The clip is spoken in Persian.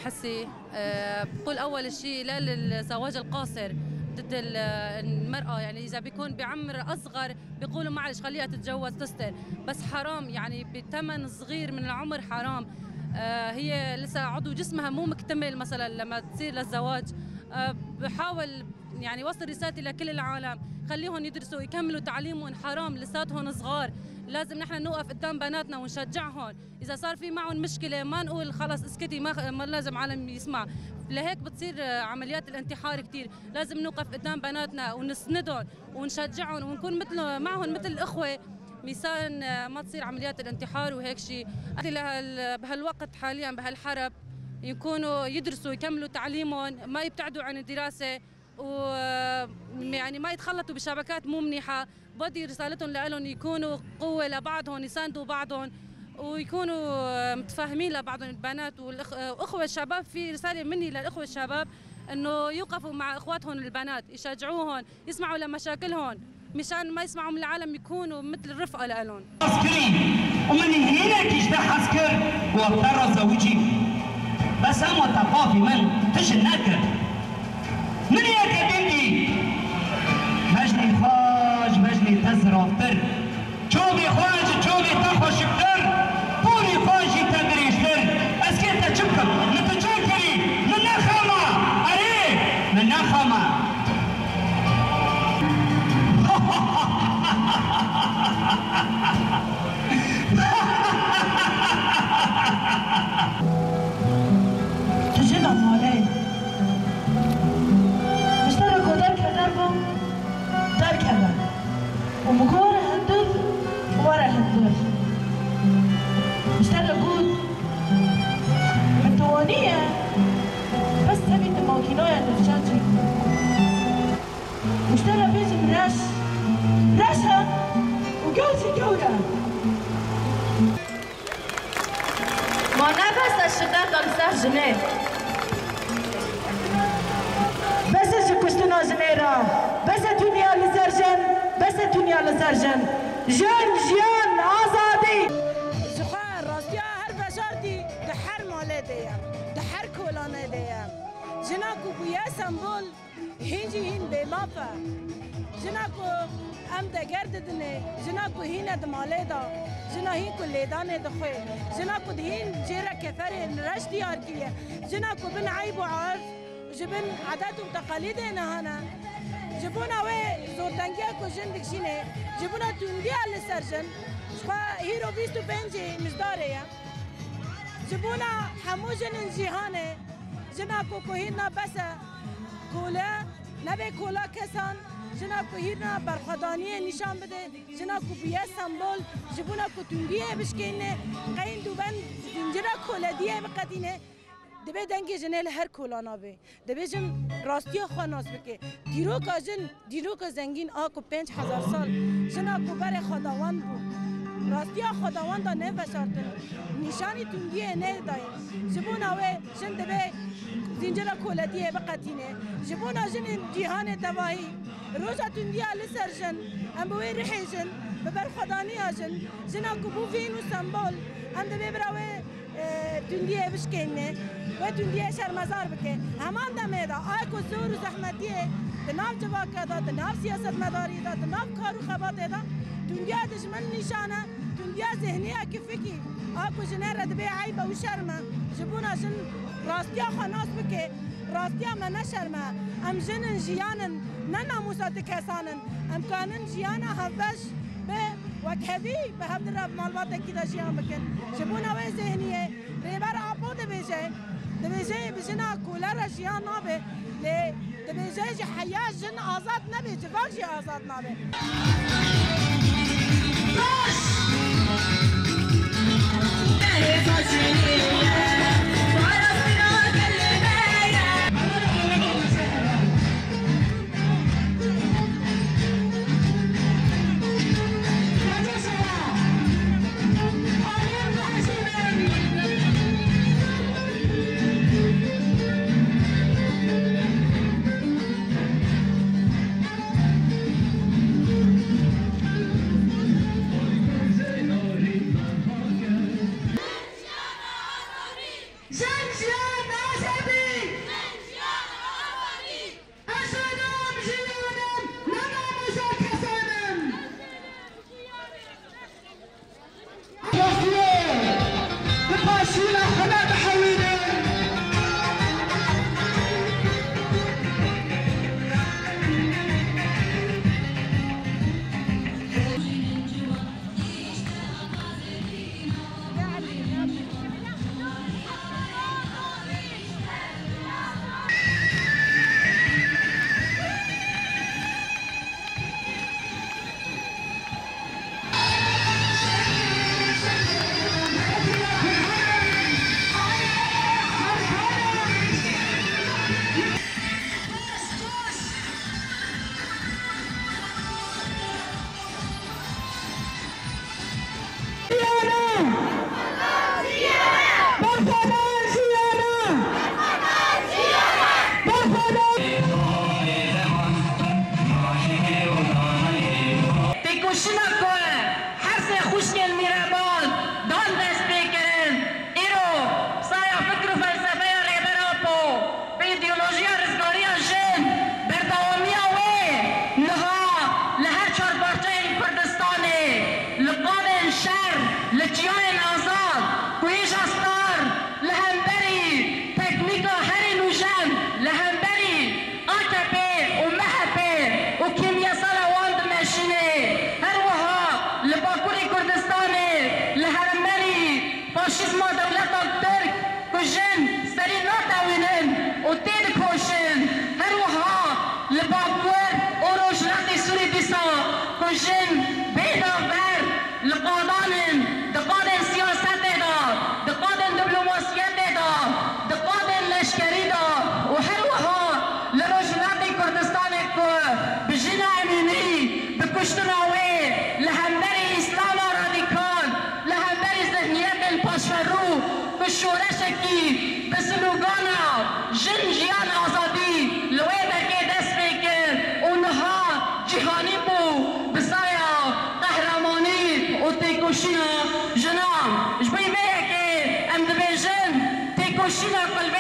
الحسي بقول أول شيء لا للزواج القاصر ضد المرأة، يعني إذا بيكون بعمر أصغر بيقولوا معلش خليها تتجوز تستر، بس حرام يعني بثمن صغير من العمر حرام. هي لسه عضو جسمها مو مكتمل مثلا لما تصير للزواج. بحاول يعني وصل رسالتي لكل العالم، خليهم يدرسوا يكملوا تعليمهم، حرام لساتهم صغار. لازم نحن نوقف قدام بناتنا ونشجعهم، اذا صار في معهم مشكله ما نقول خلص اسكتي ما لازم عالم يسمع، لهيك بتصير عمليات الانتحار كثير. لازم نوقف قدام بناتنا ونسندهم ونشجعهم ونكون مثل معهم مثل الاخوه، مشان ما تصير عمليات الانتحار وهيك شيء. بهالوقت حاليا بهالحرب يكونوا يدرسوا يكملوا تعليمهم، ما يبتعدوا عن الدراسه، ويعني ما يتخلطوا بشبكات مو منيحه. بدي رسالتهم لهم يكونوا قوه لبعضهم، يساندوا بعضهم ويكونوا متفاهمين لبعضهم البنات والاخوه الشباب. في رساله مني للاخوه الشباب انه يوقفوا مع اخواتهم البنات، يشجعوهم، يسمعوا لمشاكلهم مشان ما يسمعوا من العالم، يكونوا مثل الرفقه لهم. عسكري ومن هنا كيشبه عسكر واضطر زوجي بس اما تقافي من تش النكر من يا بنتي مجني خاج مجني تزرع تر شوفي خاج شوفي تخوش بتر طولي خاجي تدريش تر اسكت تشبكم نتجاكري من نخمة اريه من نخمة تجينا مالين مشتركوا درك دربهم درك هلا ومقورة هندر ورا هندر مشتركوا الدوانية بس تبي تموكينويا نفشاتي مشترك بيجي براش راشها وجوزي جولة Mon abbas acheta comme ça, Genève. بس كشتنا جنيرة بس دنيا لزرجن بس دنيا لزرجن جن جيان آزادي سخان راستيا هر بشارتي دحر مالديا دحر كولانه ديا جناكو بويا سمبول هنجي هن بمافا جناكو ام دگرددنه جناكو هنا دمالدا جنا هين كليدانه دخوي جناكو دهين جيرا كفر رش ديار كيه جناكو بن عيب وعارف جبن عادات وتقاليد هنا جبونا وي زوردنگيا كو جندك شينه جبونا تونديا لسرجن شفا هيرو بيستو بنجي مصداريا جبونا حموجن جيهانه جناكو كوهينا بس كولا نبي كولا كسان جناكو هيرنا برخدانيه نشان بده جناكو بيا سمبول جبونا كوتونگيه بشكينه قين دوبن زنجرا كولا ديه بقدينه دبي دنگي جنل هر کولانا به دبي جن راستيا خناس بك دیروکا زنگین آکو 5000 سال جناكو بر خداوند بو راستيا خداوند نه بشارتن نشانی تونگیه نه داین جبونا و جن دبي زنجرا کولا ديه بقدينه جبونا جن جهان تواهي روجا تنديا لسرجن ام بوي رحيجن ببر خدانيا جن جناكو بو فينو سمبول ام دبي براوي تنديا بشكينه و تنديا شرمزار بكي همان دميدا ايكو زور زحمتيه دناف جواكا دا دناف سياست مداري دا دناف كارو خبات دا تنديا دشمن نشانه تنديا ذهنيه كيفكي اكو جنر دبي عيبه وشرمه جبونا جن راستيا خناس بكي راستيا ما نشرمه ام جنن جيانن ننا موساد كسانن ام كانن جيانا هفش به وكهبي بهبد الرب مالبات كده جيان بكن جبونا وي ذهنيه ريبر ابو دبيجي بجنا كولر جيان نابه ل دبيجي حياه جن ازاد نبي جفاجي ازاد نابه خورشید قلب